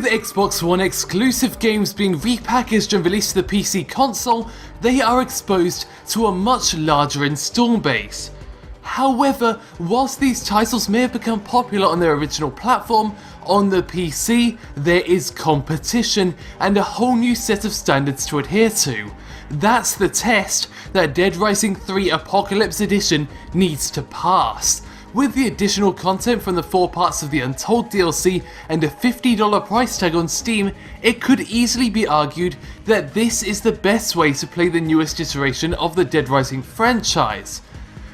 With Xbox One exclusive games being repackaged and released to the PC console, they are exposed to a much larger install base. However, whilst these titles may have become popular on their original platform, on the PC there is competition and a whole new set of standards to adhere to. That's the test that Dead Rising 3 Apocalypse Edition needs to pass. With the additional content from the 4 parts of the Untold DLC and a $50 price tag on Steam, it could easily be argued that this is the best way to play the newest iteration of the Dead Rising franchise.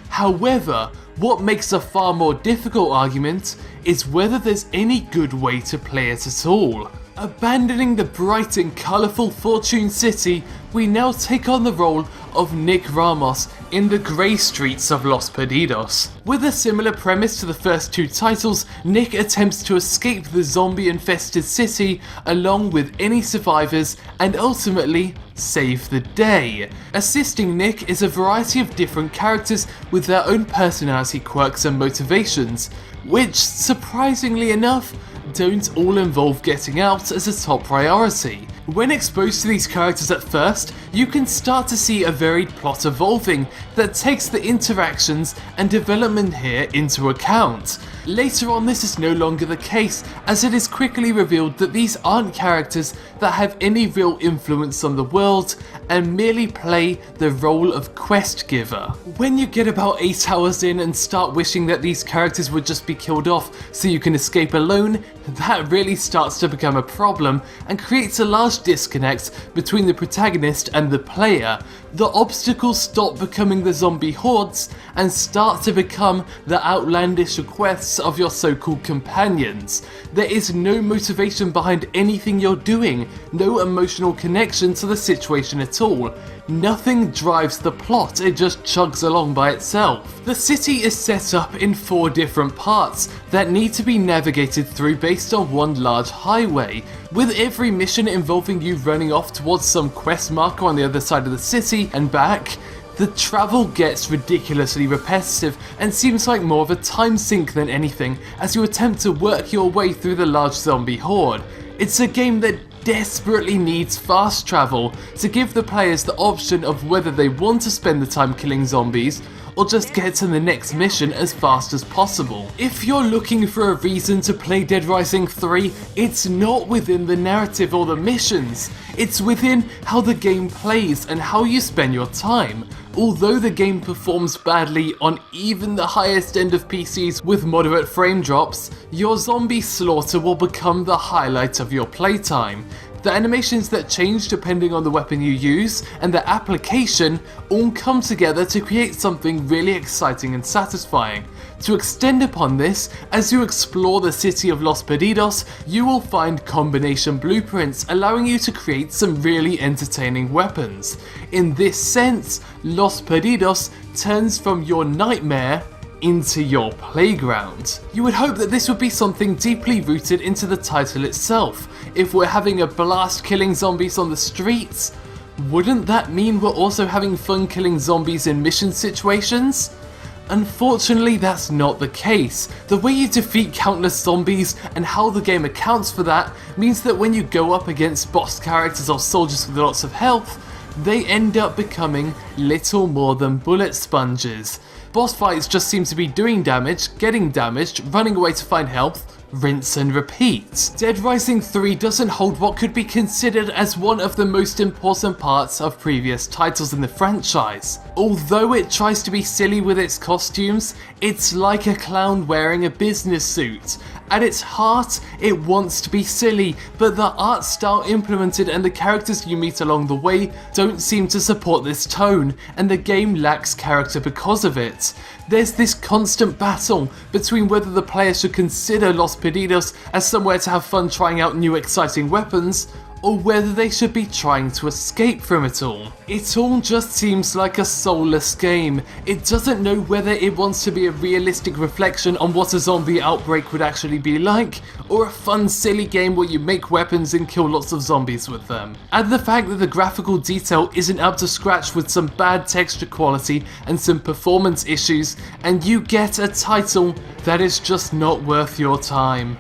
However, what makes a far more difficult argument is whether there's any good way to play it at all. Abandoning the bright and colourful Fortune City, we now take on the role of Nick Ramos in the grey streets of Los Perdidos. With a similar premise to the first 2 titles, Nick attempts to escape the zombie-infested city along with any survivors and ultimately save the day. Assisting Nick is a variety of different characters with their own personality quirks and motivations, which, surprisingly enough, don't all involve getting out as a top priority. When exposed to these characters at first, you can start to see a varied plot evolving that takes the interactions and development here into account. Later on, this is no longer the case, as it is quickly revealed that these aren't characters that have any real influence on the world and merely play the role of quest giver. When you get about 8 hours in and start wishing that these characters would just be killed off so you can escape alone, that really starts to become a problem and creates a large disconnect between the protagonist and the player. The obstacles stop becoming the zombie hordes and start to become the outlandish requests of your so-called companions. There is no motivation behind anything you're doing, no emotional connection to the situation at all. Nothing drives the plot, it just chugs along by itself. The city is set up in 4 different parts that need to be navigated through based on one large highway, with every mission involving you running off towards some quest marker on the other side of the city and back. The travel gets ridiculously repetitive and seems like more of a time sink than anything as you attempt to work your way through the large zombie horde. It's a game that desperately needs fast travel to give the players the option of whether they want to spend the time killing zombies or just get to the next mission as fast as possible. If you're looking for a reason to play Dead Rising 3, it's not within the narrative or the missions, it's within how the game plays and how you spend your time. Although the game performs badly on even the highest end of PCs with moderate frame drops, your zombie slaughter will become the highlight of your playtime. The animations that change depending on the weapon you use and the application all come together to create something really exciting and satisfying. To extend upon this, as you explore the city of Los Perdidos, you will find combination blueprints allowing you to create some really entertaining weapons. In this sense, Los Perdidos turns from your nightmare into your playground. You would hope that this would be something deeply rooted into the title itself. If we're having a blast killing zombies on the streets, wouldn't that mean we're also having fun killing zombies in mission situations? Unfortunately, that's not the case. The way you defeat countless zombies and how the game accounts for that means that when you go up against boss characters or soldiers with lots of health, they end up becoming little more than bullet sponges. Boss fights just seem to be doing damage, getting damaged, running away to find health, rinse and repeat. Dead Rising 3 doesn't hold what could be considered as one of the most important parts of previous titles in the franchise. Although it tries to be silly with its costumes, it's like a clown wearing a business suit. At its heart, it wants to be silly, but the art style implemented and the characters you meet along the way don't seem to support this tone, and the game lacks character because of it. There's this constant battle between whether the player should consider Los Perdidos as somewhere to have fun trying out new exciting weapons, or whether they should be trying to escape from it all. It all just seems like a soulless game. It doesn't know whether it wants to be a realistic reflection on what a zombie outbreak would actually be like, or a fun silly game where you make weapons and kill lots of zombies with them. Add the fact that the graphical detail isn't up to scratch with some bad texture quality and some performance issues, and you get a title that is just not worth your time.